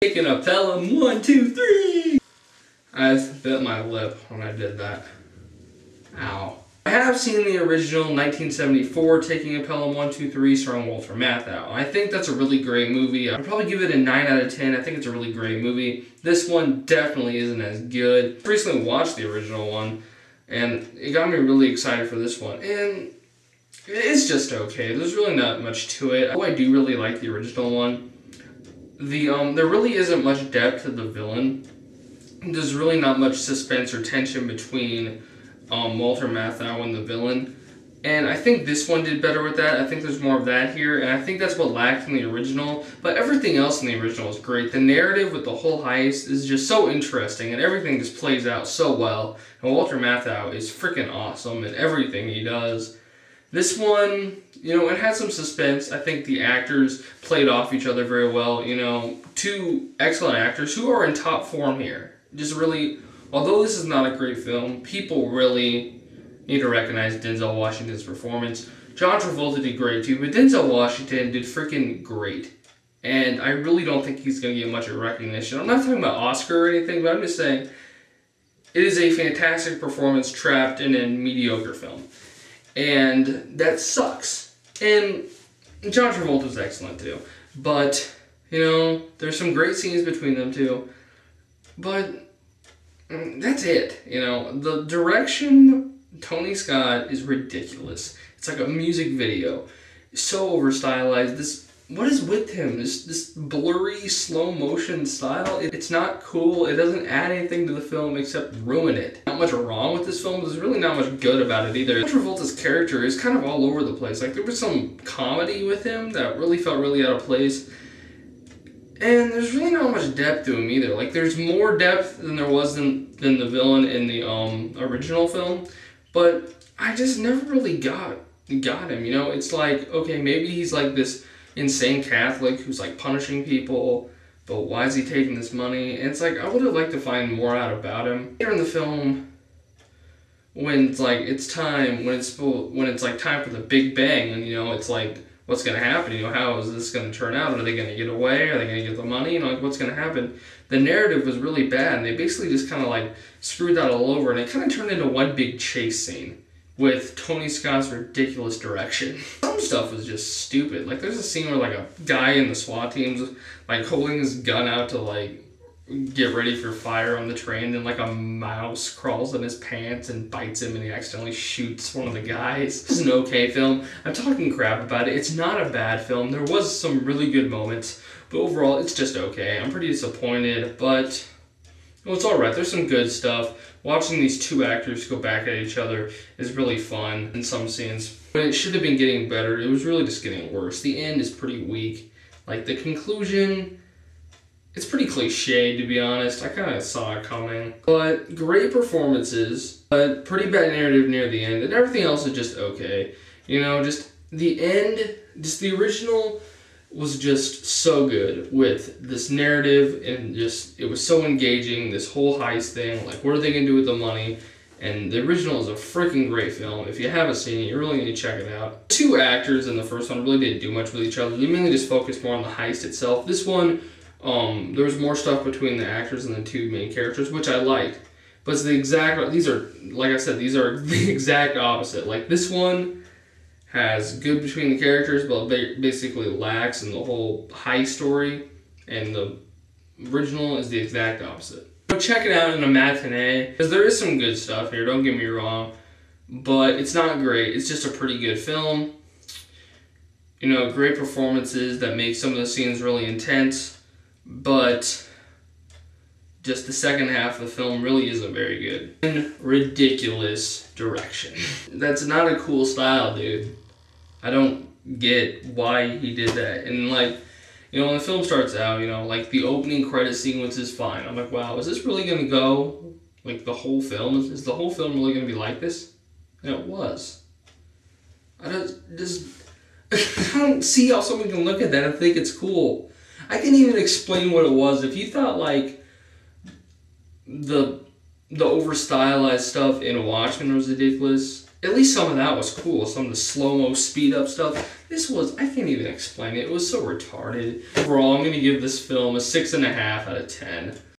Taking a Pelham, 1, 2, 3! I bit my lip when I did that. Ow. I have seen the original 1974 Taking a Pelham 1, 2, 3 starring Walter Matthau. I think that's a really great movie. I'd probably give it a 9 out of 10. I think it's a really great movie. This one definitely isn't as good. I recently watched the original one, and it got me really excited for this one. And it's just okay. There's really not much to it. I do really like the original one. There really isn't much depth to the villain. There's really not much suspense or tension between Walter Matthau and the villain. And I think this one did better with that. I think there's more of that here, and I think that's what lacked in the original. But everything else in the original is great. The narrative with the whole heist is just so interesting, and everything just plays out so well. And Walter Matthau is freaking awesome in everything he does. This one, it had some suspense. I think the actors played off each other very well. Two excellent actors who are in top form here. Just really, although this is not a great film, people really need to recognize Denzel Washington's performance. John Travolta did great too, but Denzel Washington did freaking great. And I really don't think he's going to get much of recognition. I'm not talking about Oscar or anything, but I'm just saying it is a fantastic performance trapped in a mediocre film. And that sucks. And John Travolta's excellent too. But, there's some great scenes between them two. But that's it. The direction, Tony Scott, is ridiculous. It's like a music video. So over-stylized. What is with him? This blurry, slow motion style. It's not cool. It doesn't add anything to the film except ruin it. Not much wrong with this film. There's really not much good about it either. Travolta's character is kind of all over the place. Like, there was some comedy with him that really felt really out of place. And there's really not much depth to him either. Like, there's more depth than there was than the villain in the original film. But I just never really got him. It's like, okay, maybe he's like this insane Catholic who's like punishing people, but why is he taking this money? And it's like, I would have liked to find more out about him. Later in the film, when it's like time for the big bang, and it's like, what's gonna happen? How is this gonna turn out? Are they gonna get away? Are they gonna get the money? What's gonna happen? The narrative was really bad, and they basically just kind of like screwed that all over, and it kind of turned into one big chase scene with Tony Scott's ridiculous direction. Some stuff was just stupid. Like, there's a scene where like a guy in the SWAT team's like holding his gun out to like get ready for fire on the train, and like a mouse crawls in his pants and bites him, and he accidentally shoots one of the guys. This is an okay film. I'm talking crap about it. It's not a bad film. There was some really good moments, but overall it's just okay. I'm pretty disappointed, but it's alright. There's some good stuff. Watching these two actors go back at each other is really fun in some scenes. But it should have been getting better. It was really just getting worse. The end is pretty weak. Like, the conclusion, it's pretty cliche, to be honest. I kind of saw it coming. But great performances, but pretty bad narrative near the end. And everything else is just okay. Just the end, just the original was just so good with this narrative, and just, it was so engaging, this whole heist thing, like, what are they going to do with the money? And the original is a freaking great film. If you haven't seen it, you really need to check it out. Two actors in the first one really didn't do much with each other. They mainly just focused more on the heist itself. This one, there was more stuff between the actors and the two main characters, which I liked. But it's the exact, these are, like I said, these are the exact opposite. Like, this one has good between the characters, but basically lacks in the whole heist story, and the original is the exact opposite. So check it out in a matinee, because there is some good stuff here, don't get me wrong, but it's not great. It's just a pretty good film. Great performances that make some of the scenes really intense, but just the second half of the film really isn't very good. And ridiculous direction. That's not a cool style, dude. I don't get why he did that. And like, when the film starts out, like the opening credit sequence is fine. I'm like, wow, is this really gonna go like the whole film? Is the whole film really gonna be like this? And it was. I don't see how someone can look at that and think it's cool. I can't even explain what it was. If you thought like the over stylized stuff in Watchmen was ridiculous, At least some of that was cool. Some of the slow-mo speed up stuff. This was, I can't even explain it. It was so retarded. Overall, I'm going to give this film a 6.5 out of 10.